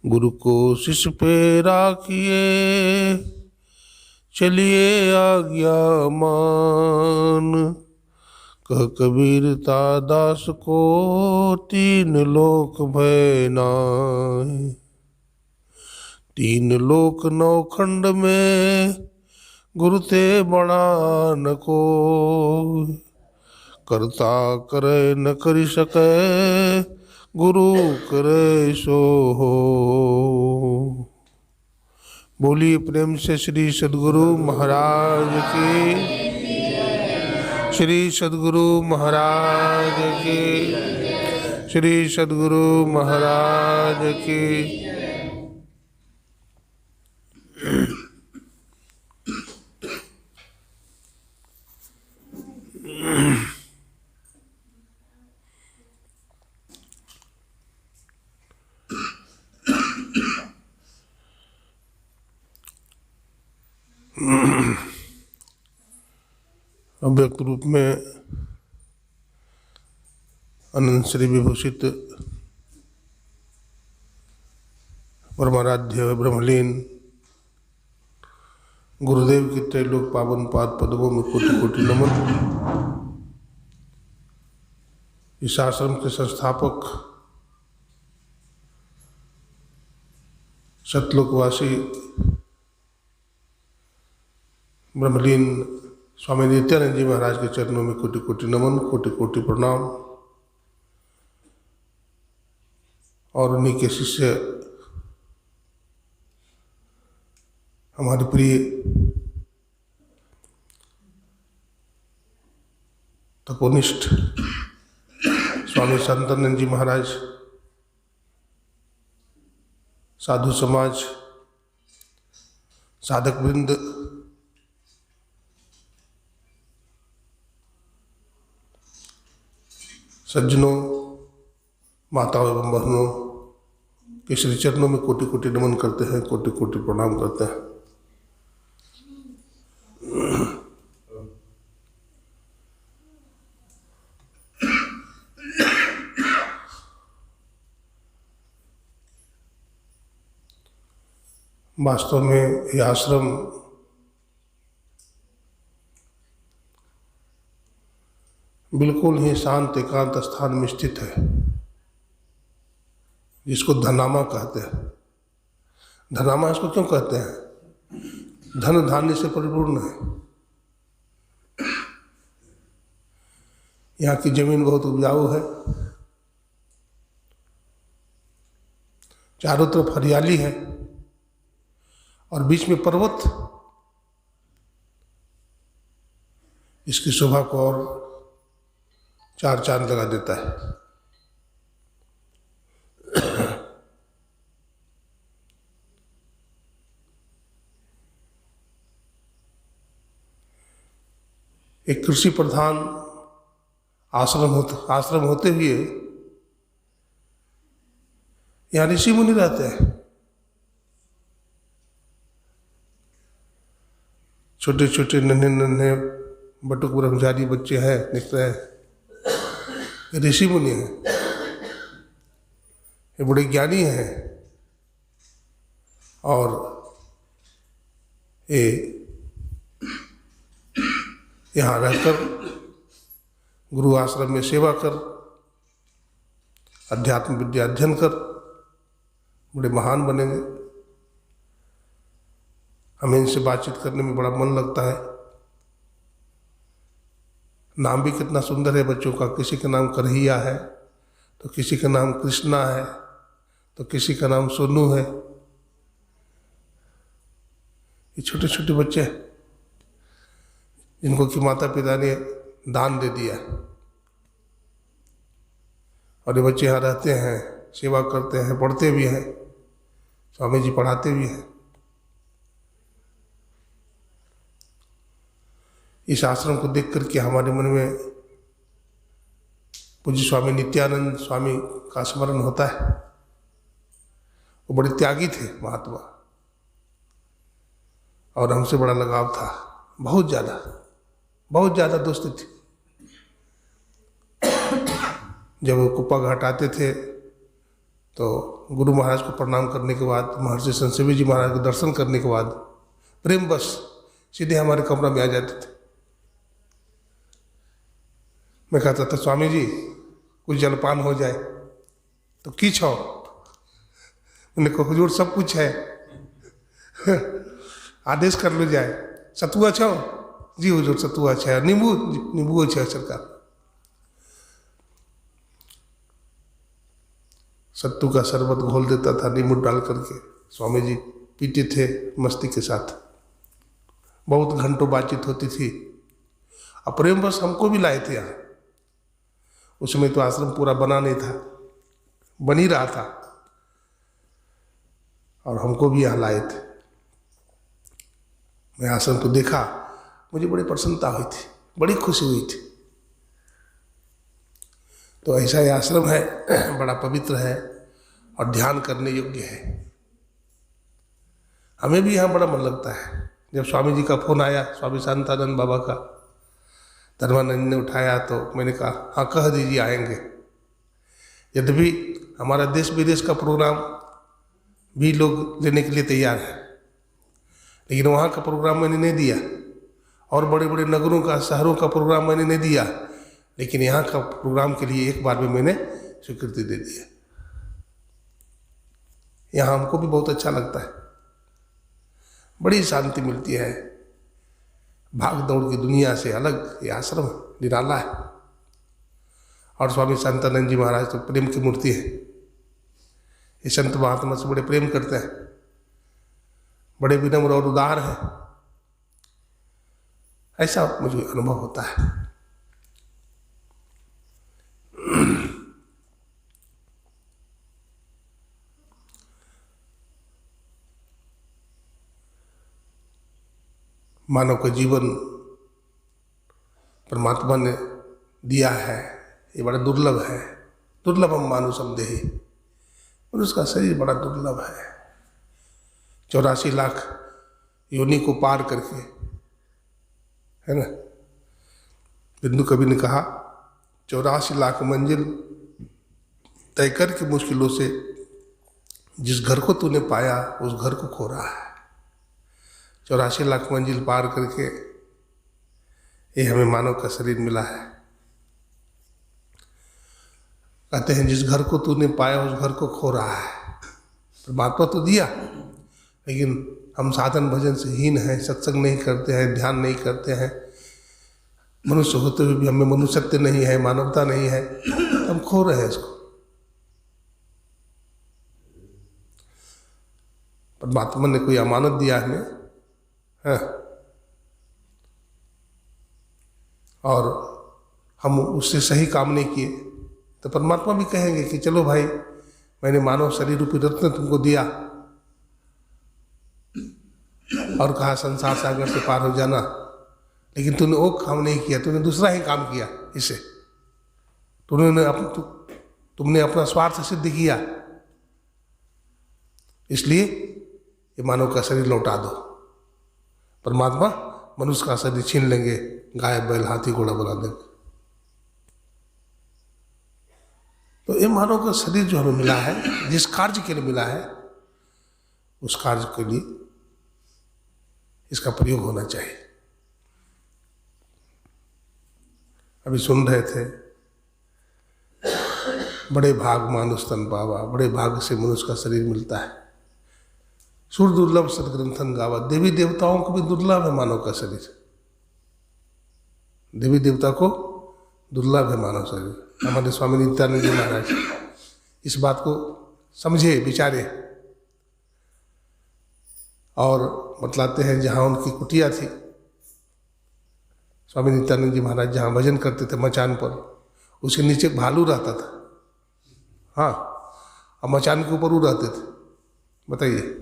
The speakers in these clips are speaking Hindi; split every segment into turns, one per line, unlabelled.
गुरु को शिष्य पे राखिए, चलिए आज्ञा मान। कह कबीरता दास को, तीन लोक भय नाय। तीन लोक नौ खंड में, गुरु ते बड़ा न कोय। करता करे न करि सकै, गुरु करे सो हो। बोलिए प्रेम से श्री सद्गुरु महाराज की, श्री सद्गुरु महाराज की, श्री सद्गुरु महाराज की। अव्यक्त रूप में अनंत श्री विभूषित परमाराध्य ब्रह्मलीन गुरुदेव की त्रैलोक पावन पाद पदों में कोटि कोटि नमन। इस आश्रम के संस्थापक सतलोकवासी ब्रह्मलीन स्वामी नित्यानंद जी महाराज के चरणों में कोटि कोटि नमन, कोटि कोटि प्रणाम। और उन्हीं के शिष्य हमारे प्रिय तपोनिष्ठ स्वामी संतानंद जी महाराज, साधु समाज, साधक वृंद, सज्जनों, माताओं एवं बहनों के श्री चरणों में कोटि कोटि नमन करते हैं, कोटि कोटि प्रणाम करते हैं। वास्तव में यह आश्रम बिल्कुल ही शांत एकांत स्थान में स्थित है, जिसको धनामा कहते हैं। धनामा इसको क्यों कहते हैं? धन धान्य से परिपूर्ण है। यहाँ की जमीन बहुत उपजाऊ है, चारों तरफ हरियाली है और बीच में पर्वत इसकी शोभा को और चार चांद लगा देता है। एक कृषि प्रधान आश्रम होते हुए यहाँ ऋषि मुनि रहते हैं। छोटे छोटे नन्हे नन्हे बटुक ब्रह्मचारी बच्चे हैं, दिख रहे हैं, ऋषि मुनि हैं, ये बड़े ज्ञानी हैं। और ये यहाँ रहकर गुरु आश्रम में सेवा कर, अध्यात्म विद्या अध्ययन कर बड़े महान बनेंगे। हमें इनसे बातचीत करने में बड़ा मन लगता है। नाम भी कितना सुंदर है बच्चों का। किसी का नाम कन्हैया है, तो किसी का नाम कृष्णा है, तो किसी का नाम सोनू है। ये छोटे छोटे बच्चे हैं जिनको कि माता पिता ने दान दे दिया, और ये बच्चे यहाँ रहते हैं, सेवा करते हैं, पढ़ते भी हैं, स्वामी जी पढ़ाते भी हैं। इस आश्रम को देख करके हमारे मन में पूज्य स्वामी नित्यानंद स्वामी का स्मरण होता है। वो बड़े त्यागी थे महात्मा, और हमसे बड़ा लगाव था, बहुत ज़्यादा दोस्ती थी। जब वो कुप्पा घाट आते थे तो गुरु महाराज को प्रणाम करने के बाद, महर्षि संजीवी जी महाराज के दर्शन करने के बाद प्रेम बस सीधे हमारे कमरा में आ जाते थे। मैं कहता था स्वामी जी कुछ जलपान हो जाए, तो की छो? मैंने कहा हुजूर सब कुछ है, आदेश कर लो जाए। सतुआ छो? जी हुजूर सतुआ है। नींबू है सरकार। सत्तू का शरबत घोल देता था नींबू डाल करके। स्वामी जी पीते थे मस्ती के साथ, बहुत घंटों बातचीत होती थी। अब प्रेम बस हमको भी लाए थे यहाँ। उसमें तो आश्रम पूरा बना नहीं था, बन ही रहा था, और हमको भी यहाँ लाए थे। मैं आश्रम को देखा, मुझे बड़ी प्रसन्नता हुई थी, बड़ी खुशी हुई थी। तो ऐसा ये आश्रम है, बड़ा पवित्र है और ध्यान करने योग्य है। हमें भी यहाँ बड़ा मन लगता है। जब स्वामी जी का फोन आया, स्वामी शांतानंद बाबा का, धर्मानंद ने उठाया, तो मैंने कहा हाँ कह दीजिए आएंगे। यद्यपि हमारा देश विदेश का प्रोग्राम भी लोग लेने के लिए तैयार है, लेकिन वहाँ का प्रोग्राम मैंने नहीं दिया, और बड़े बड़े नगरों का, शहरों का प्रोग्राम मैंने नहीं दिया, लेकिन यहाँ का प्रोग्राम के लिए एक बार में मैंने स्वीकृति दे दी है। यहाँ हमको भी बहुत अच्छा लगता है, बड़ी शांति मिलती है। भाग दौड़ की दुनिया से अलग ये आश्रम निराला है। और स्वामी शांतानंद जी महाराज तो प्रेम की मूर्ति है। ये संत महात्मा से बड़े प्रेम करते हैं, बड़े विनम्र और उदार हैं, ऐसा मुझे अनुभव होता है। मानव का जीवन परमात्मा ने दिया है, ये बड़ा दुर्लभ है। दुर्लभम मानुषंदेहि, मनुष्य का शरीर बड़ा दुर्लभ है। 84 लाख योनि को पार करके, है ना, बिंदु कवि ने कहा 84 लाख मंजिल तय करके मुश्किलों से जिस घर को तूने पाया उस घर को खो रहा है। 84 लाख मंजिल पार करके ये हमें मानव का शरीर मिला है। कहते हैं जिस घर को तूने पाया उस घर को खो रहा है। परमात्मा तो दिया, लेकिन हम साधन भजन से हीन हैं, सत्संग नहीं करते हैं, ध्यान नहीं करते हैं। मनुष्य होते हुए भी हमें मनुष्यत्व नहीं है, मानवता नहीं है, हम खो रहे हैं इसको। परमात्मा ने कोई अमानत दिया हमें, है, और हम उससे सही काम नहीं किए, तो परमात्मा भी कहेंगे कि चलो भाई, मैंने मानव शरीर रूपी रत्न तुमको दिया और कहा संसार सागर से पार हो जाना, लेकिन तूने वो काम नहीं किया, तूने दूसरा ही काम किया। इससे तुमने अपना स्वार्थ सिद्ध किया, इसलिए ये मानव का शरीर लौटा दो। परमात्मा मनुष्य का शरीर छीन लेंगे, गाय बैल हाथी घोड़ा बना देंगे। तो ये मानव का शरीर जो हमें मिला है, जिस कार्य के लिए मिला है, उस कार्य के लिए इसका प्रयोग होना चाहिए। अभी सुन रहे थे, बड़े भाग मानुष तन पावा, बड़े भाग से मनुष्य का शरीर मिलता है। सुर दुर्लभ सदग्रंथन गावा, देवी देवताओं को भी दुर्लभ है मानव का शरीर। देवी देवता को दुर्लभ है मानव शरीर। हमारे स्वामी नित्यानंद जी महाराज इस बात को समझे, विचारे और बतलाते हैं। जहाँ उनकी कुटिया थी, स्वामी नित्यानंद जी महाराज जहाँ भजन करते थे मचान पर, उसके नीचे भालू रहता था। हाँ, और मचान के ऊपर वो रहते थे। बताइए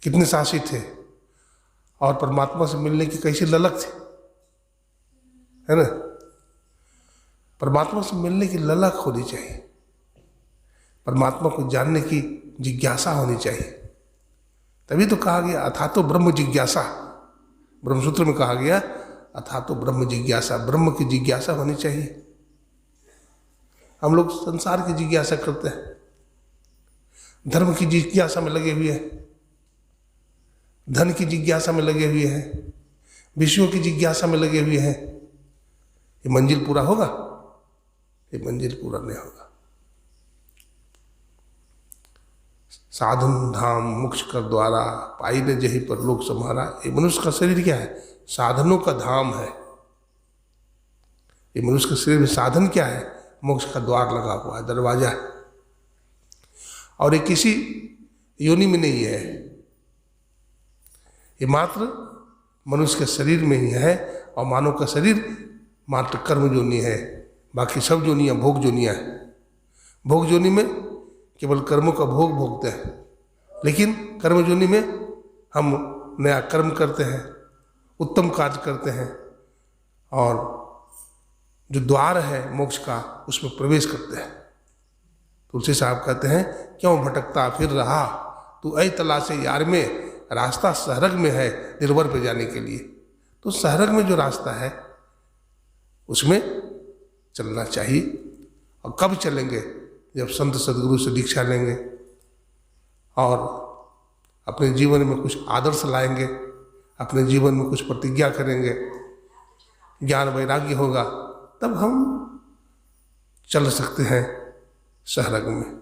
कितने साहसी थे, और परमात्मा से मिलने की कैसी ललक थी, है ना। परमात्मा से मिलने की ललक होनी चाहिए, परमात्मा को जानने की जिज्ञासा होनी चाहिए। तभी तो कहा गया अथातो ब्रह्म जिज्ञासा, ब्रह्मसूत्र में कहा गया अथातो ब्रह्म जिज्ञासा, ब्रह्म की जिज्ञासा होनी चाहिए। हम लोग संसार की जिज्ञासा करते हैं, धर्म की जिज्ञासा में लगे हुए हैं, धन की जिज्ञासा में लगे हुए हैं, विषयों की जिज्ञासा में लगे हुए हैं। ये मंजिल पूरा होगा? ये मंजिल पूरा नहीं होगा। साधन धाम मोक्ष कर द्वारा, पाई ने जही पर लोक सम्हारा। ये मनुष्य का शरीर क्या है? साधनों का धाम है। ये मनुष्य के शरीर में साधन क्या है? मोक्ष का द्वार लगा हुआ है, दरवाजा है। और ये किसी योनि में नहीं है, ये मात्र मनुष्य के शरीर में ही है। और मानव का शरीर मात्र कर्म योनि है, बाकी सब योनियाँ भोग योनियाँ हैं। भोग योनि में केवल कर्मों का भोग भोगते हैं, लेकिन कर्म योनि में हम नया कर्म करते हैं, उत्तम कार्य करते हैं, और जो द्वार है मोक्ष का उसमें प्रवेश करते हैं। तुलसी साहब कहते हैं, क्यों भटकता फिर रहा तू ऐ तलाशे यार में, रास्ता सहरग में है निर्वर पे जाने के लिए। तो सहरग में जो रास्ता है उसमें चलना चाहिए। और कब चलेंगे? जब संत सदगुरु से दीक्षा लेंगे और अपने जीवन में कुछ आदर्श लाएंगे, अपने जीवन में कुछ प्रतिज्ञा करेंगे, ज्ञान वैराग्य होगा, तब हम चल सकते हैं सहरग में,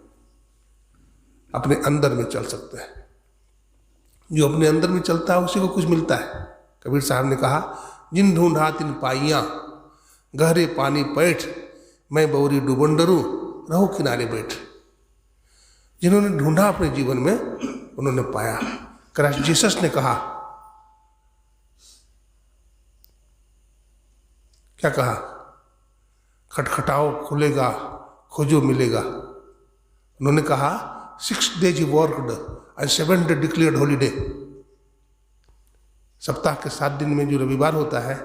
अपने अंदर में चल सकते हैं। जो अपने अंदर में चलता है उसी को कुछ मिलता है। कबीर साहब ने कहा, जिन ढूंढा तिन पाइयाँ, गहरे पानी पैठ, मैं बौरी डूबन डरूं, रहो किनारे बैठ। जिन्होंने ढूंढा अपने जीवन में उन्होंने पाया। क्राइस्ट जीसस ने कहा, क्या कहा? खटखटाओ खुलेगा, खोजो मिलेगा। उन्होंने कहा 6 days worked and 7 days declared holiday. सप्ताह के 7 दिन में जो रविवार होता है,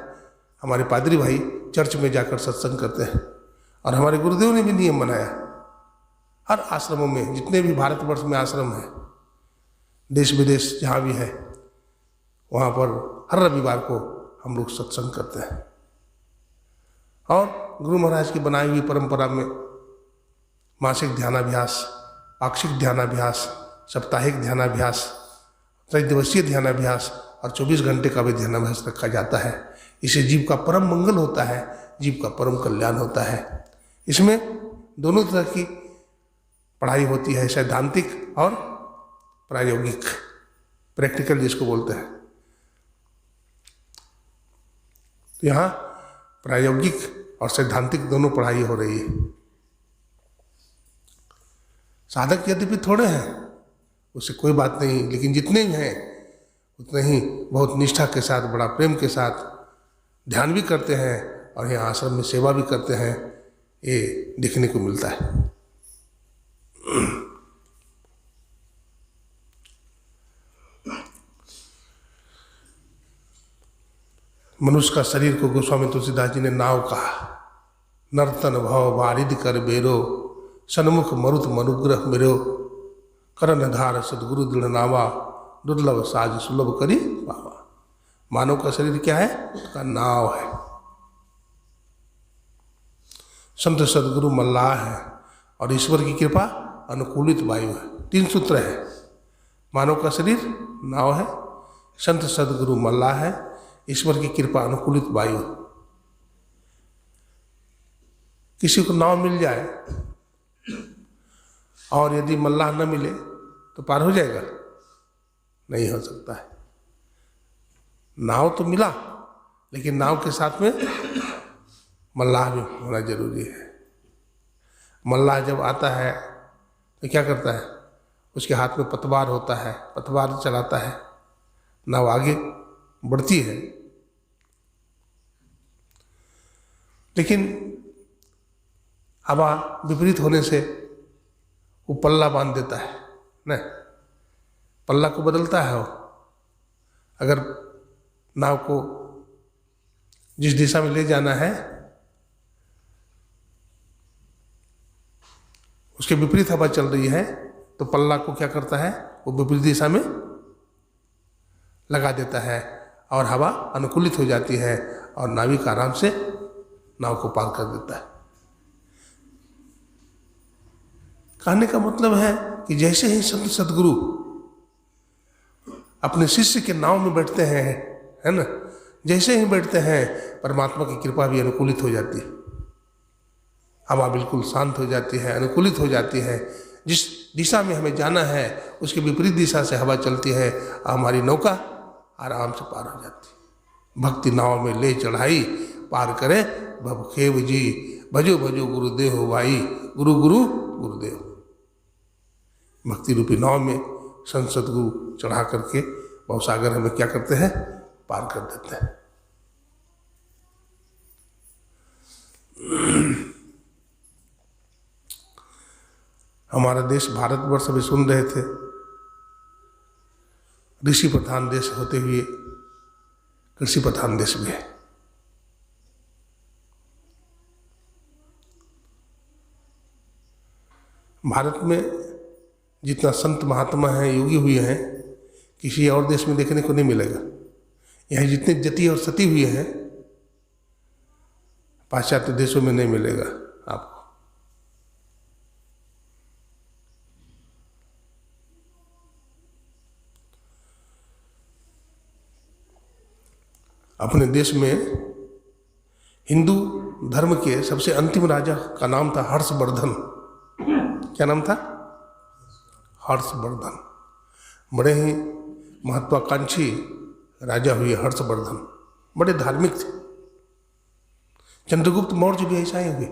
हमारे पादरी भाई चर्च में जाकर सत्संग करते हैं। और हमारे गुरुदेव ने भी नियम बनाया, हर आश्रमों में, जितने भी भारतवर्ष में आश्रम है, देश विदेश जहाँ भी है, वहाँ पर हर रविवार को हम लोग सत्संग करते हैं। और गुरु महाराज की बनाई हुई परंपरा में मासिक ध्यानाभ्यास, पाक्षिक ध्यानाभ्यास, साप्ताहिक ध्यानाभ्यास, 3 दिवसीय ध्यानाभ्यास और 24 घंटे का भी ध्यानाभ्यास रखा जाता है। इससे जीव का परम मंगल होता है, जीव का परम कल्याण होता है। इसमें दोनों तरह की पढ़ाई होती है, सैद्धांतिक और प्रायोगिक, प्रैक्टिकल जिसको बोलते हैं। तो यहाँ प्रायोगिक और सैद्धांतिक दोनों पढ़ाई हो रही है। साधक यद्यपि थोड़े हैं, उससे कोई बात नहीं, लेकिन जितने भी हैं उतने ही बहुत निष्ठा के साथ, बड़ा प्रेम के साथ ध्यान भी करते हैं और यहाँ आश्रम में सेवा भी करते हैं, ये देखने को मिलता है। मनुष्य का शरीर को गोस्वामी तुलसीदास जी ने नाव कहा। नर्तन भव वारिद कर बेरो, सन्मुख मरुत मनुग्रह मेरो, करण धार सदगुरु दृढ़ नावा, दुर्लभ साज सुलभ करी बाबा। मानव का शरीर क्या है? उसका नाव है। संत सदगुरु मल्लाह है और ईश्वर की कृपा अनुकूलित वायु है। 3 सूत्र है। मानव का शरीर नाव है, संत सदगुरु मल्लाह है, ईश्वर की कृपा अनुकूलित वायु। किसी को नाव मिल जाए और यदि मल्लाह न मिले तो पार हो जाएगा? नहीं हो सकता है। नाव तो मिला, लेकिन नाव के साथ में मल्लाह भी होना जरूरी है। मल्लाह जब आता है तो क्या करता है? उसके हाथ में पतवार होता है, पतवार चलाता है, नाव आगे बढ़ती है। लेकिन हवा विपरीत होने से वो पल्ला बांध देता है, न पल्ला को बदलता है वो। अगर नाव को जिस दिशा में ले जाना है उसके विपरीत हवा चल रही है तो पल्ला को क्या करता है? वो विपरीत दिशा में लगा देता है और हवा अनुकूलित हो जाती है और नाविक आराम से नाव को पार कर देता है। कहने का मतलब है कि जैसे ही संत सदगुरु अपने शिष्य के नाव में बैठते हैं, है ना, जैसे ही बैठते हैं परमात्मा की कृपा भी अनुकूलित हो जाती है, हवा बिल्कुल शांत हो जाती है, अनुकूलित हो जाती है। जिस दिशा में हमें जाना है उसके विपरीत दिशा से हवा चलती है, हमारी नौका आराम से पार हो जाती है। भक्ति नाव में ले चढ़ाई, पार करे भवखेव जी, भजो भजो गुरुदेव हो भाई, गुरु गुरु गुरुदेव। भक्ति रूपी नाव में संत सद्गुरु चढ़ा करके भवसागर हमें क्या करते हैं, पार कर देते हैं। हमारा देश भारतवर्ष अभी सुन रहे थे, ऋषि प्रधान देश होते हुए कृषि प्रधान देश भी है। भारत में जितना संत महात्मा हैं, योगी हुए हैं, किसी और देश में देखने को नहीं मिलेगा। यहाँ जितने जति और सती हुए हैं पाश्चात्य देशों में नहीं मिलेगा आपको। अपने देश में हिंदू धर्म के सबसे अंतिम राजा का नाम था हर्षवर्धन। क्या नाम था? हर्षवर्धन। बड़े ही महत्वाकांक्षी राजा हुए हर्षवर्धन, बड़े धार्मिक थे। चंद्रगुप्त मौर्य भी ऐसा ही हुए,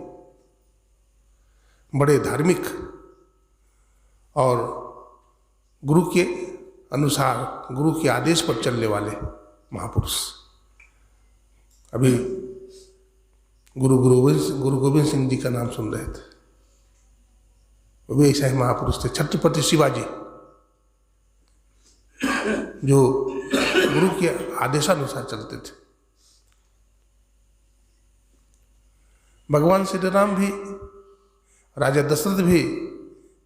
बड़े धार्मिक और गुरु के अनुसार, गुरु के आदेश पर चलने वाले महापुरुष। अभी गुरु गोविंद सिंह जी का नाम सुन रहे थे, वो भी ऐसा ही महापुरुष थे। छत्रपति शिवाजी जो गुरु के आदेशानुसार चलते थे। भगवान श्री राम भी, राजा दशरथ भी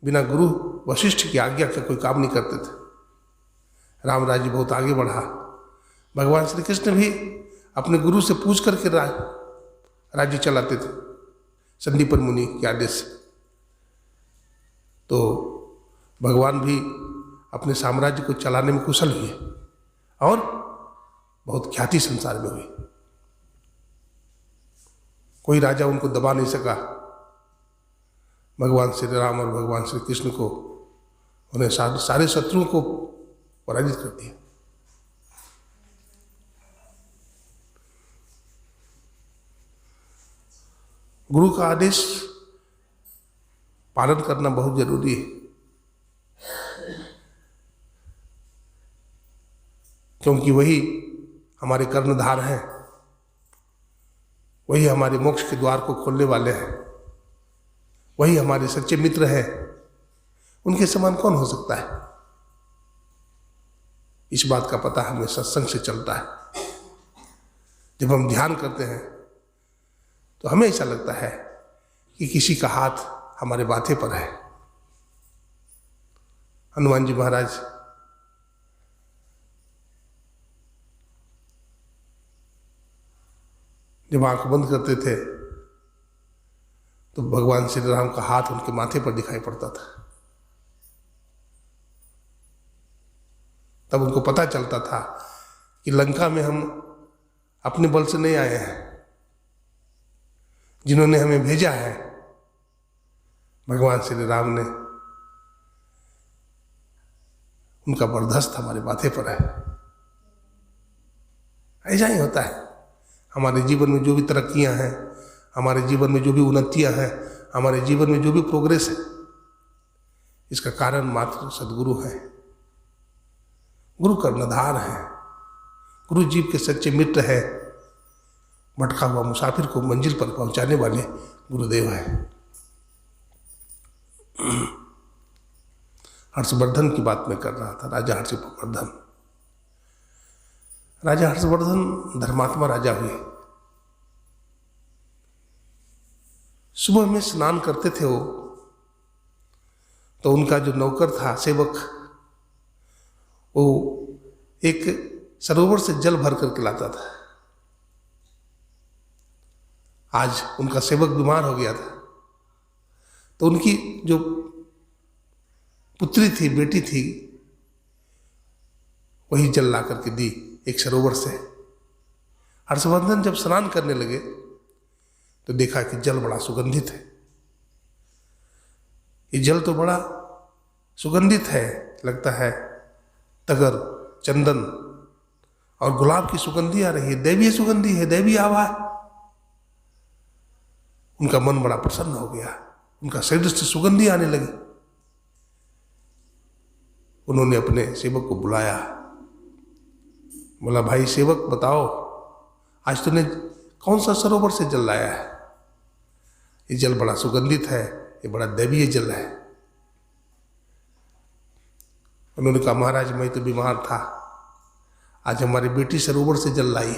बिना गुरु वशिष्ठ की आज्ञा के कोई काम नहीं करते थे। राम राज्य बहुत आगे बढ़ा। भगवान श्री कृष्ण भी अपने गुरु से पूछ करके राज्य चलाते थे संदीपन मुनि के आदेश से। तो भगवान भी अपने साम्राज्य को चलाने में कुशल हुए और बहुत ख्याति संसार में हुई। कोई राजा उनको दबा नहीं सका। भगवान श्री राम और भगवान श्री कृष्ण को, उन्हें सारे शत्रुओं को पराजित कर दिया। गुरु का आदेश पालन करना बहुत जरूरी है, क्योंकि वही हमारे कर्णधार हैं, वही हमारे मोक्ष के द्वार को खोलने वाले हैं, वही हमारे सच्चे मित्र हैं। उनके समान कौन हो सकता है? इस बात का पता हमें सत्संग से चलता है। जब हम ध्यान करते हैं तो हमें ऐसा लगता है कि किसी का हाथ हमारे माथे पर है। हनुमान जी महाराज जब आंख बंद करते थे तो भगवान श्री राम का हाथ उनके माथे पर दिखाई पड़ता था। तब उनको पता चलता था कि लंका में हम अपने बल से नहीं आए हैं, जिन्होंने हमें भेजा है भगवान श्री राम ने, उनका बरदस्त हमारे माथे पर है। ऐसा ही होता है। हमारे जीवन में जो भी तरक्कियां हैं, हमारे जीवन में जो भी उन्नतियां हैं, हमारे जीवन में जो भी प्रोग्रेस है, इसका कारण मात्र सदगुरु है। गुरु कर्णधार है, गुरु जीव के सच्चे मित्र है, भटका हुआ मुसाफिर को मंजिल पर पहुंचाने वाले गुरुदेव हैं। हर्षवर्धन की बात मैं कर रहा था, राजा हर्षवर्धन। राजा हर्षवर्धन धर्मात्मा राजा हुए। सुबह में स्नान करते थे वो, तो उनका जो नौकर था, सेवक, वो एक सरोवर से जल भर करके लाता था। आज उनका सेवक बीमार हो गया था, तो उनकी जो पुत्री थी, बेटी थी, वही जल ला करके दी एक सरोवर से। हर्षवर्धन जब स्नान करने लगे तो देखा कि जल बड़ा सुगंधित है। ये जल तो बड़ा सुगंधित है, लगता है तगर, चंदन और गुलाब की सुगंधी आ रही है, दैवीय सुगंधी है, दैवीय आभा है। उनका मन बड़ा प्रसन्न हो गया, उनका शरीर से सुगंधी आने लगी। उन्होंने अपने सेवक को बुलाया, बोला भाई सेवक बताओ, आज तूने कौन सा सरोवर से जल लाया है? ये जल बड़ा सुगंधित है, ये बड़ा दैवीय जल है। उन्होंने कहा महाराज मैं तो बीमार था, आज हमारी बेटी सरोवर से जल लाई,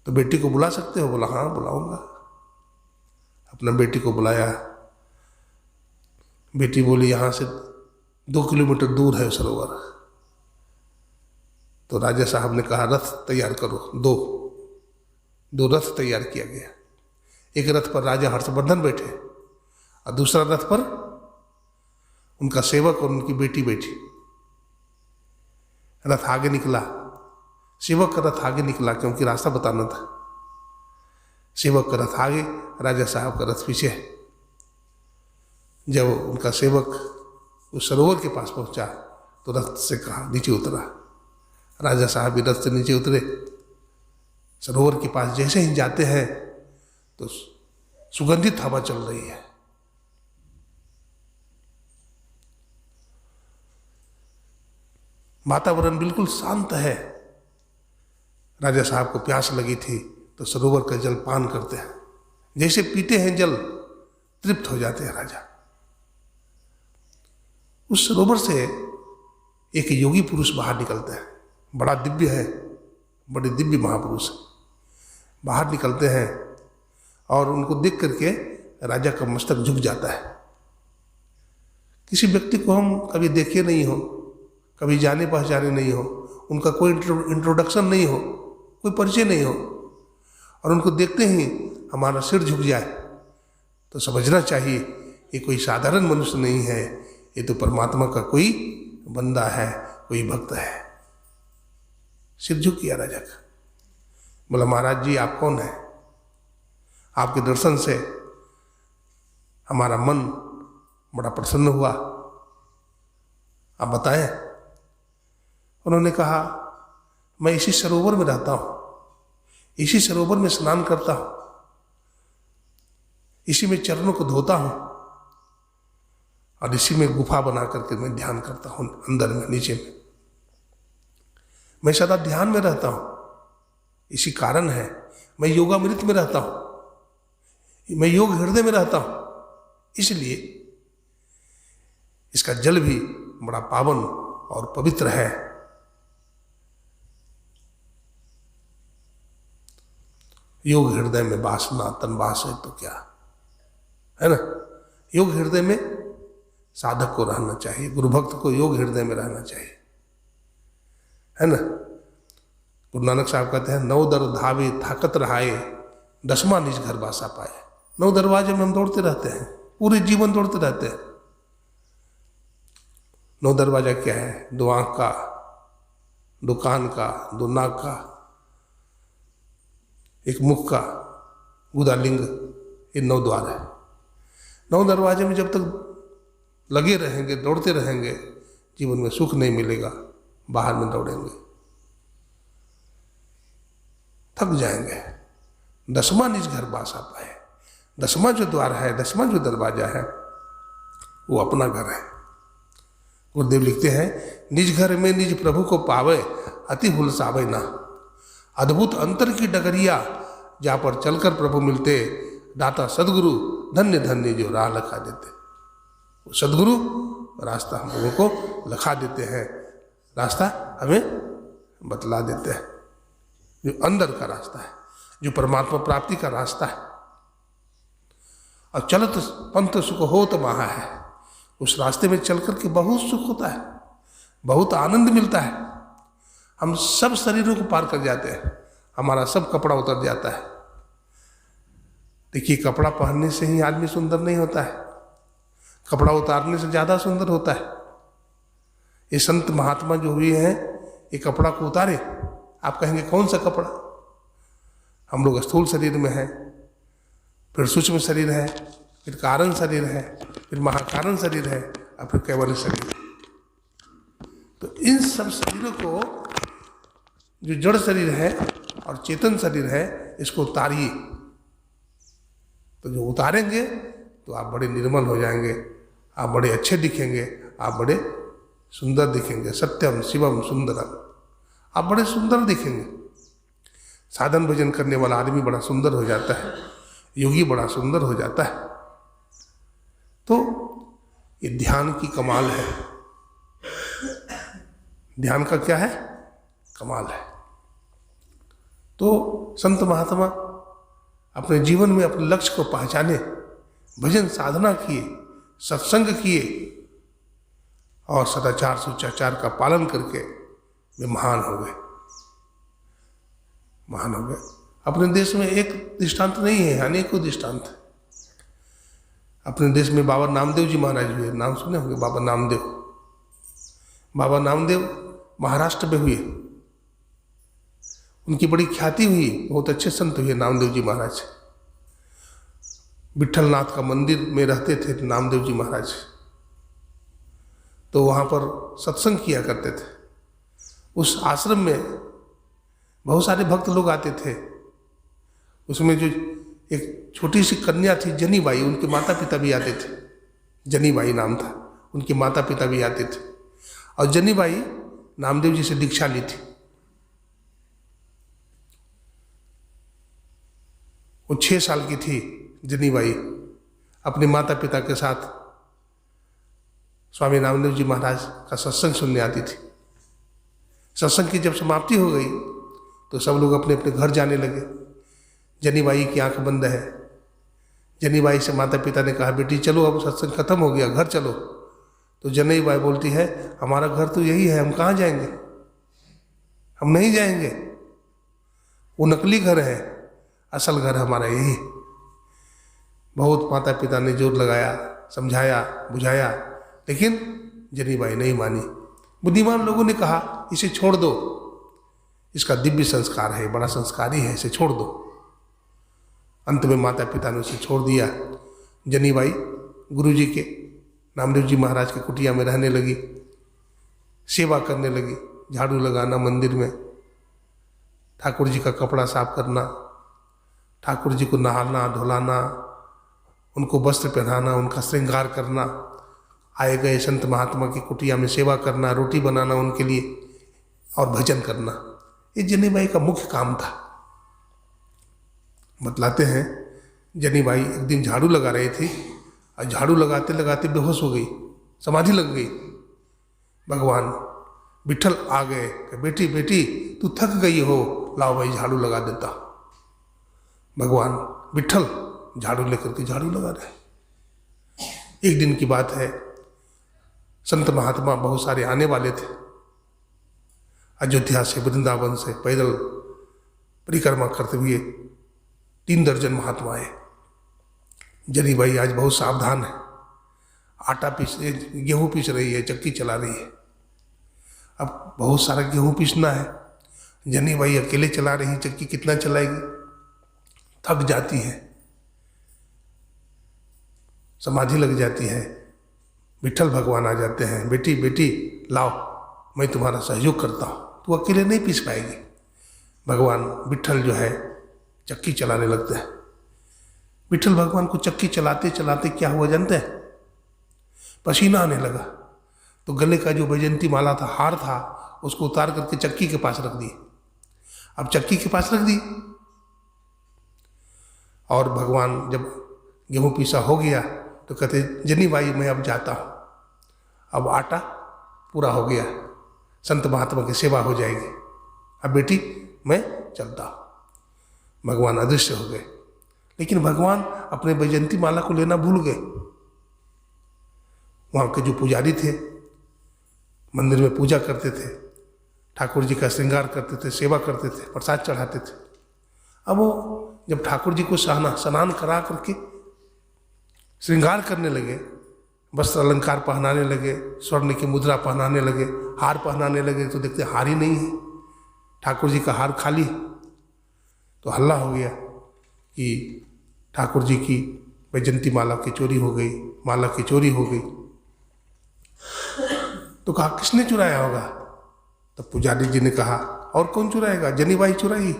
तो बेटी को बुला सकते हो? बोला हाँ बुलाऊंगा। अपना बेटी को बुलाया। बेटी बोली यहाँ से 2 किलोमीटर दूर है सरोवर। तो राजा साहब ने कहा रथ तैयार करो। दो रथ तैयार किया गया। एक रथ पर राजा हर्षवर्धन बैठे और दूसरा रथ पर उनका सेवक और उनकी बेटी बैठी। रथ आगे निकला, सेवक का रथ आगे निकला क्योंकि रास्ता बताना था। सेवक का रथ आगे, राजा साहब का रथ पीछे। जब उनका सेवक उस सरोवर के पास पहुंचा तो रथ से कहा नीचे उतरा। राजा साहब भी रथ से नीचे उतरे। सरोवर के पास जैसे ही जाते हैं तो सुगंधित हवा चल रही है। वातावरण बिल्कुल शांत है। राजा साहब को प्यास लगी थी तो सरोवर का जल पान करते हैं। जैसे पीते हैं जल, तृप्त हो जाते हैं राजा। उस सरोवर से एक योगी पुरुष बाहर निकलते हैं, बड़ा दिव्य है, बड़े दिव्य महापुरुष बाहर निकलते हैं और उनको देख करके राजा का मस्तक झुक जाता है। किसी व्यक्ति को हम कभी देखे नहीं हो, कभी जाने पहचाने नहीं हो, उनका कोई इंट्रोडक्शन नहीं हो, कोई परिचय नहीं हो, और उनको देखते ही हमारा सिर झुक जाए तो समझना चाहिए ये कोई साधारण मनुष्य नहीं है, ये तो परमात्मा का कोई बंदा है, कोई भक्त है। सिर झुक किया राजा का। बोला महाराज जी आप कौन है? आपके दर्शन से हमारा मन बड़ा प्रसन्न हुआ, आप बताएं। उन्होंने कहा मैं इसी सरोवर में रहता हूं, इसी सरोवर में स्नान करता हूं, इसी में चरणों को धोता हूं और इसी में गुफा बना करके मैं ध्यान करता हूं। अंदर में, नीचे में मैं सदा ध्यान में रहता हूं। इसी कारण है मैं योगामृत में रहता हूं, मैं योग हृदय में रहता हूं, इसलिए इसका जल भी बड़ा पावन और पवित्र है। योग हृदय में वासना तनवास है तो क्या है ना। योग हृदय में साधक को रहना चाहिए, गुरु भक्त को योग हृदय में रहना चाहिए, है ना। गुरु नानक साहब कहते हैं 9 दर धावे ताकत रहाए, 10वां निज घर बासा पाए। 9 दरवाजे में हम दौड़ते रहते हैं, पूरे जीवन दौड़ते रहते हैं। 9 दरवाजा क्या है? 2 आंख का, 2 कान का, 2 नाक का, 1 मुख का, गुदालिंग, ये 9 द्वार है। 9 दरवाजे में जब तक लगे रहेंगे, दौड़ते रहेंगे, जीवन में सुख नहीं मिलेगा। बाहर में दौड़ेंगे, थक जाएंगे। 10वां निज घर बासा पाए। 10वां जो द्वार है, 10वां जो दरवाजा है, वो अपना घर है। गुरुदेव लिखते हैं निज घर में निज प्रभु को पावे, अति हुलसावे ना। अद्भुत अंतर की डगरिया, जहाँ पर चलकर प्रभु मिलते, दाता सदगुरु धन्य धन्य जो राह लखा देते। वो सदगुरु रास्ता हम लोगों को लखा देते हैं, रास्ता हमें बतला देते हैं, जो अंदर का रास्ता है, जो परमात्मा प्राप्ति का रास्ता है। और चलत पंथ सुख होत महा है, उस रास्ते में चल करके बहुत सुख होता है, बहुत आनंद मिलता है। हम सब शरीरों को पार कर जाते हैं, हमारा सब कपड़ा उतर जाता है। देखिए कपड़ा पहनने से ही आदमी सुंदर नहीं होता है, कपड़ा उतारने से ज़्यादा सुंदर होता है। ये संत महात्मा जो हुए हैं ये कपड़ा को उतारे, आप कहेंगे कौन सा कपड़ा? हम लोग स्थूल शरीर में हैं, फिर सूक्ष्म शरीर है, फिर कारण शरीर है, फिर महाकारण शरीर है, और फिर कैवल्य शरीर। तो इन सब शरीरों को, जो जड़ शरीर है और चेतन शरीर है, इसको उतारिए। तो जो उतारेंगे तो आप बड़े निर्मल हो जाएंगे, आप बड़े अच्छे दिखेंगे, आप बड़े सुंदर दिखेंगे। सत्यम शिवम सुंदरम, आप बड़े सुंदर दिखेंगे। साधन भजन करने वाला आदमी बड़ा सुंदर हो जाता है, योगी बड़ा सुंदर हो जाता है। तो ये ध्यान की कमाल है। ध्यान का क्या है? कमाल है। तो संत महात्मा अपने जीवन में अपने लक्ष्य को पहचाने, भजन साधना किए, सत्संग किए और सदाचार सुचाचार का पालन करके वे महान हो गए, महान हो गए। अपने देश में एक दृष्टांत नहीं है, अनेकों दृष्टांत है। अपने देश में बाबा नामदेव जी महाराज हुए, नाम सुने होंगे बाबा नामदेव। बाबा नामदेव महाराष्ट्र में हुए, उनकी बड़ी ख्याति हुई, बहुत अच्छे संत हुए नामदेव जी महाराज। विट्ठलनाथ का मंदिर में रहते थे नामदेव जी महाराज, तो वहाँ पर सत्संग किया करते थे। उस आश्रम में बहुत सारे भक्त लोग आते थे। उसमें जो एक छोटी सी कन्या थी जनीबाई, उनके माता पिता भी आते थे, जनीबाई नाम था, उनके माता पिता भी आते थे। और जनीबाई नामदेव जी से दीक्षा ली थी। वो 6 साल की थी जनीबाई, अपने माता पिता के साथ स्वामी नामदेव जी महाराज का सत्संग सुनने आती थी। सत्संग की जब समाप्ति हो गई तो सब लोग अपने अपने घर जाने लगे। जनीबाई की आंख बंद है। जनीबाई से माता पिता ने कहा, बेटी चलो, अब सत्संग खत्म हो गया, घर चलो। तो जनीबाई बोलती है, हमारा घर तो यही है, हम कहाँ जाएंगे, हम नहीं जाएंगे, वो नकली घर है, असल घर हमारा यही है। बहुत माता पिता ने जोर लगाया, समझाया, बुझाया, लेकिन जनीबाई नहीं मानी। बुद्धिमान लोगों ने कहा, इसे छोड़ दो, इसका दिव्य संस्कार है, बड़ा संस्कारी है, इसे छोड़ दो। अंत में माता पिता ने उसे छोड़ दिया। जनीबाई गुरुजी के, नामदेव जी महाराज की कुटिया में रहने लगी, सेवा करने लगी, झाड़ू लगाना मंदिर में, ठाकुर जी का कपड़ा साफ करना, ठाकुर जी को नहाना धुलाना, उनको वस्त्र पहनाना, उनका श्रृंगार करना, आए गए संत महात्मा की कुटिया में सेवा करना, रोटी बनाना उनके लिए और भजन करना, ये जनीबाई का मुख्य काम था। बतलाते हैं जनीबाई एक दिन झाड़ू लगा रही थी और झाड़ू लगाते लगाते बेहोश हो गई, समाधि लग गई। भगवान विट्ठल आ गए, बेटी बेटी तू थक गई हो, लाओ भाई झाड़ू लगा देता। भगवान विट्ठल झाड़ू लेकर के झाड़ू लगा रहे। एक दिन की बात है, संत महात्मा बहुत सारे आने वाले थे। अयोध्या से, वृंदावन से पैदल परिक्रमा करते हुए 3 दर्जन महात्मा आए। जनीबाई आज बहुत सावधान है, आटा पीस, गेहूँ पीस रही है, चक्की चला रही है। अब बहुत सारा गेहूँ पीसना है, जनीबाई अकेले चला रही, चक्की कितना चलाएगी, थक जाती है, समाधि लग जाती है। विट्ठल भगवान आ जाते हैं, बेटी बेटी लाओ, मैं तुम्हारा सहयोग करता हूँ, तू अकेले नहीं पीस पाएगी। भगवान विट्ठल जो है चक्की चलाने लगते हैं। विट्ठल भगवान को चक्की चलाते चलाते क्या हुआ जानते हैं? पसीना आने लगा। तो गले का जो वैजयंती माला था, हार था, उसको उतार करके चक्की के पास रख दिए। अब चक्की के पास रख दी और भगवान जब गेहूँ पीसा हो गया तो कहते, जनीबाई मैं अब जाता हूँ, अब आटा पूरा हो गया, संत महात्मा की सेवा हो जाएगी, अब बेटी मैं चलता हूँ। भगवान अदृश्य हो गए। लेकिन भगवान अपने वैजयंती माला को लेना भूल गए। वहाँ के जो पुजारी थे, मंदिर में पूजा करते थे, ठाकुर जी का श्रृंगार करते थे, सेवा करते थे, प्रसाद चढ़ाते थे। अब वो जब ठाकुर जी को स्नान करा करके श्रृंगार करने लगे वस्त्र अलंकार पहनाने लगे, स्वर्ण की मुद्रा पहनाने लगे, हार पहनाने लगे, तो देखते हार ही नहीं है, ठाकुर जी का हार खाली। तो हल्ला हो गया कि ठाकुर जी की वैजंती माला की चोरी हो गई, माला की चोरी हो गई। तो कहा किसने चुराया होगा? तो पुजारी जी ने कहा और कौन चुराएगा, जनीबाई चुराई,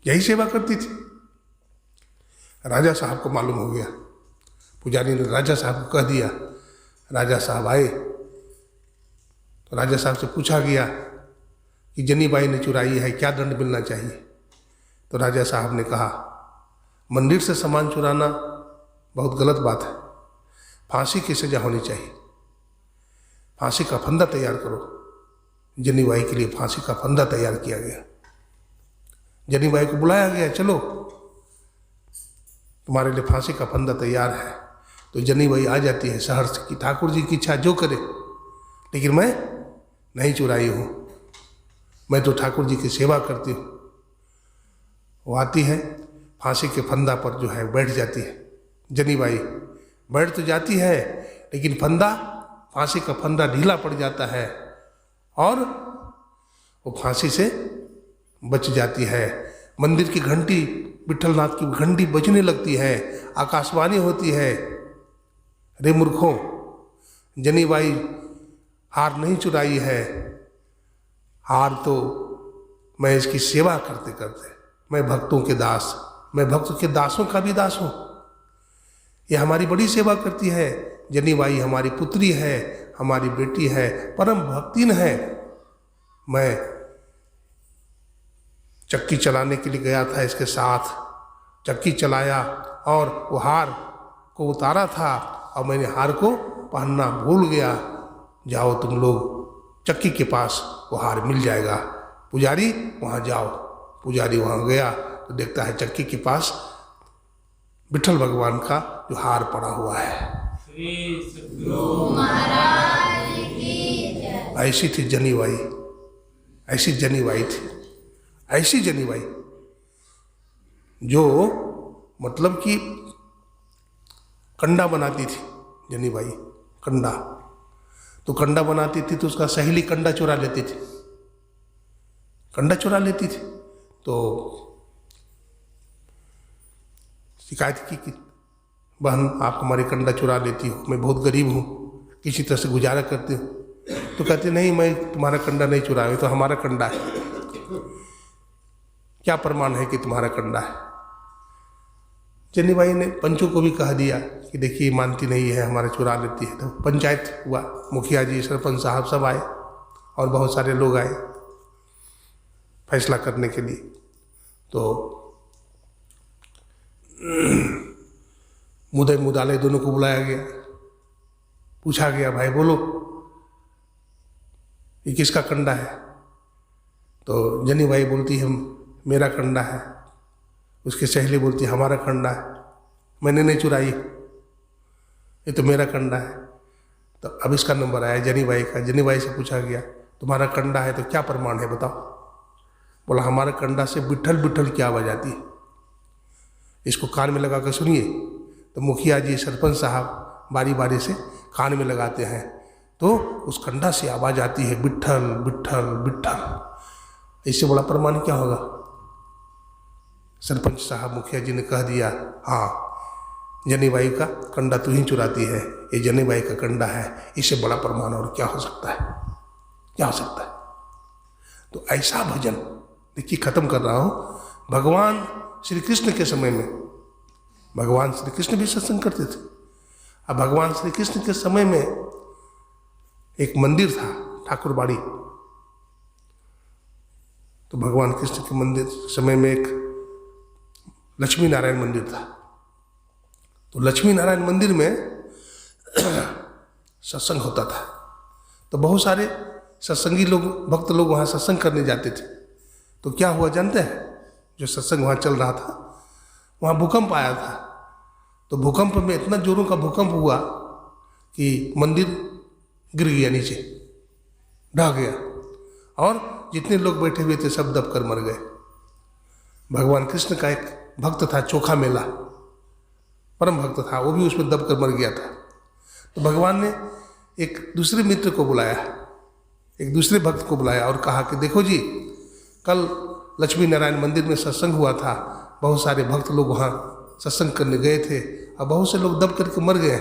यही सेवा करती थी। राजा साहब को मालूम हो गया, पुजारी ने राजा साहब को कह दिया। राजा साहब आए तो राजा साहब से पूछा गया कि जनीबाई ने चुराई है, क्या दंड मिलना चाहिए? तो राजा साहब ने कहा मंदिर से सामान चुराना बहुत गलत बात है, फांसी की सजा होनी चाहिए, फांसी का फंदा तैयार करो। जनीबाई के लिए फांसी का फंदा तैयार किया गया। जनीबाई को बुलाया गया, चलो तुम्हारे लिए फांसी का फंदा तैयार है। तो जनीबाई आ जाती है शहर से कि ठाकुर जी की इच्छा जो करे, लेकिन मैं नहीं चुराई हूँ, मैं तो ठाकुर जी की सेवा करती हूँ। वो आती है, फांसी के फंदा पर जो है बैठ जाती है। जनीबाई बैठ तो जाती है, लेकिन फंदा, फांसी का फंदा ढीला पड़ जाता है और वो फांसी से बच जाती है। मंदिर की घंटी, विठलनाथ की घंटी बजने लगती है, आकाशवाणी होती है, रे मूर्खों, जनीबाई हार नहीं चुराई है, हार तो मैं इसकी सेवा करते करते, मैं भक्तों के दास, मैं भक्त के दासों का भी दास हूँ, ये हमारी बड़ी सेवा करती है। जनीबाई हमारी पुत्री है, हमारी बेटी है, परम भक्तिन है। मैं चक्की चलाने के लिए गया था, इसके साथ चक्की चलाया और वो हार को उतारा था और मैंने हार को पहनना भूल गया। जाओ तुम लोग चक्की के पास, वो हार मिल जाएगा, पुजारी वहाँ जाओ। पुजारी वहाँ गया तो देखता है चक्की के पास विठल भगवान का जो हार पड़ा हुआ है। ऐसी थी जनीबाई, ऐसी जनीबाई थी, ऐसी जनीबाई जो मतलब कि कंडा बनाती थी। जनीबाई कंडा, तो कंडा बनाती थी तो उसका सहेली कंडा चुरा लेती थी, कंडा चुरा लेती थी। तो शिकायत की कि बहन आप हमारी कंडा चुरा लेती हो, मैं बहुत गरीब हूँ, किसी तरह से गुजारा करती हूँ। तो कहती नहीं, मैं तुम्हारा कंडा नहीं चुराया, ये तो हमारा कंडा है। क्या प्रमाण है कि तुम्हारा कंडा है? जनीबाई ने पंचों को भी कह दिया कि देखिए मानती नहीं है, हमारा चुरा लेती है। तो पंचायत हुआ, मुखिया जी, सरपंच साहब सब आए और बहुत सारे लोग आए फैसला करने के लिए। तो मुदई मुदाले दोनों को बुलाया गया, पूछा गया भाई बोलो ये किसका कंडा है? तो जनीबाई बोलती है मेरा कंडा है, उसकी सहेली बोलती है हमारा कंडा है, मैंने नहीं चुराई, ये तो मेरा कंडा है। तो अब इसका नंबर आया जनीबाई का। जनीबाई से पूछा गया तुम्हारा कंडा है तो क्या प्रमाण है बताओ? बोला हमारे कंडा से बिठल बिठल की आवाज़ आती है, इसको कान में लगा कर सुनिए। तो मुखिया जी, सरपंच साहब बारी बारी से कान में लगाते हैं, तो उस कंडा से आवाज़ आती है बिठल बिठल बिठल। इससे बड़ा प्रमाण क्या होगा? सरपंच साहब, मुखिया जी ने कह दिया हाँ जनीबाई का कंडा तू ही चुराती है, ये जनीबाई का कंडा है, इससे बड़ा प्रमाण और क्या हो सकता है? क्या हो सकता है? तो ऐसा भजन देखिए, खत्म कर रहा हूँ। भगवान श्री कृष्ण के समय में, भगवान श्री कृष्ण भी सत्संग करते थे। अब भगवान श्री कृष्ण के समय में एक मंदिर था ठाकुरबाड़ी। तो भगवान कृष्ण के मंदिर समय में एक लक्ष्मी नारायण मंदिर था। तो लक्ष्मी नारायण मंदिर में सत्संग होता था। तो बहुत सारे सत्संगी लोग, भक्त लोग वहाँ सत्संग करने जाते थे। तो क्या हुआ जानते हैं? जो सत्संग वहाँ चल रहा था, वहाँ भूकंप आया था। तो भूकंप में इतना जोरों का भूकंप हुआ कि मंदिर गिर गया, नीचे ढह गया और जितने लोग बैठे हुए थे सब दब कर मर गए। भगवान कृष्ण का एक भक्त था, चोखा मेला, परम भक्त था, वो भी उसमें दब कर मर गया था। तो भगवान ने एक दूसरे मित्र को बुलाया, एक दूसरे भक्त को बुलाया और कहा कि देखो जी, कल लक्ष्मी नारायण मंदिर में सत्संग हुआ था, बहुत सारे भक्त लोग वहाँ सत्संग करने गए थे और बहुत से लोग दब करके मर गए।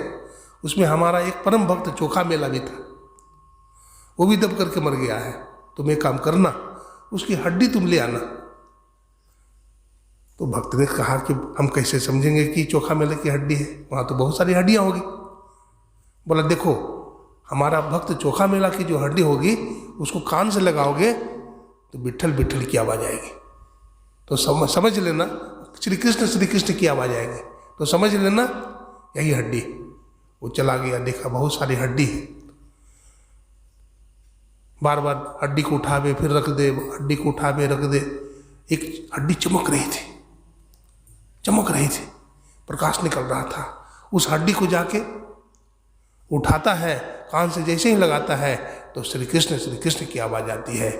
उसमें हमारा एक परम भक्त चोखा मेला भी था, वो भी दब करके मर गया है। तुम एक काम करना, उसकी हड्डी तुम ले आना। तो भक्त ने कहा कि हम कैसे समझेंगे कि चोखा मेले की हड्डी है, वहाँ तो बहुत सारी हड्डियाँ होगी। बोला देखो, हमारा भक्त चोखा मेला की जो हड्डी होगी उसको कान से लगाओगे तो बिट्ठल बिट्ठल की आवाज़ आएगी, तो समझ लेना श्री कृष्ण की आवाज़ आएगी, तो समझ लेना यही हड्डी। वो चला गया, देखा बहुत सारी हड्डी है, बार बार हड्डी को उठावे फिर रख दे, हड्डी को उठावे रख दे। एक हड्डी चमक रही थी, प्रकाश निकल रहा था। उस हड्डी को जाके उठाता है, कान से जैसे ही लगाता है तो श्री कृष्ण की आवाज़ आती है।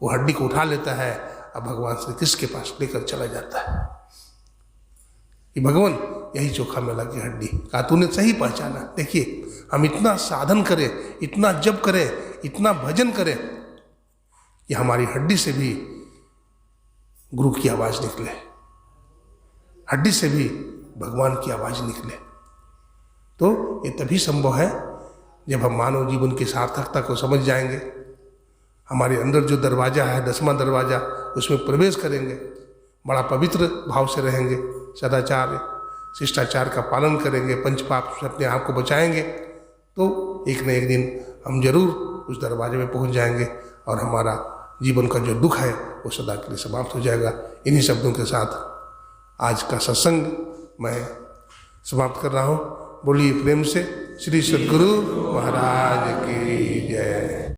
वो हड्डी को उठा लेता है, अब भगवान श्री कृष्ण के पास लेकर चला जाता है कि भगवान यही चोखा मेला की हड्डी। कहा तूने सही पहचाना। देखिए, हम इतना साधन करें, इतना जप करें, इतना भजन करें कि हमारी हड्डी से भी गुरु की आवाज़ निकले, हड्डी से भी भगवान की आवाज़ निकले। तो ये तभी संभव है जब हम मानव जीवन की सार्थकता को समझ जाएंगे, हमारे अंदर जो दरवाज़ा है 10वां दरवाज़ा, उसमें प्रवेश करेंगे, बड़ा पवित्र भाव से रहेंगे, सदाचार शिष्टाचार का पालन करेंगे, पंचपाप से अपने आप को बचाएंगे, तो एक न एक दिन हम जरूर उस दरवाजे में पहुंच जाएंगे और हमारा जीवन का जो दुख है वो सदा के लिए समाप्त हो जाएगा। इन्हीं शब्दों के साथ आज का सत्संग मैं समाप्त कर रहा हूँ। बोलिए प्रेम से श्री सद्गुरु महाराज की जय।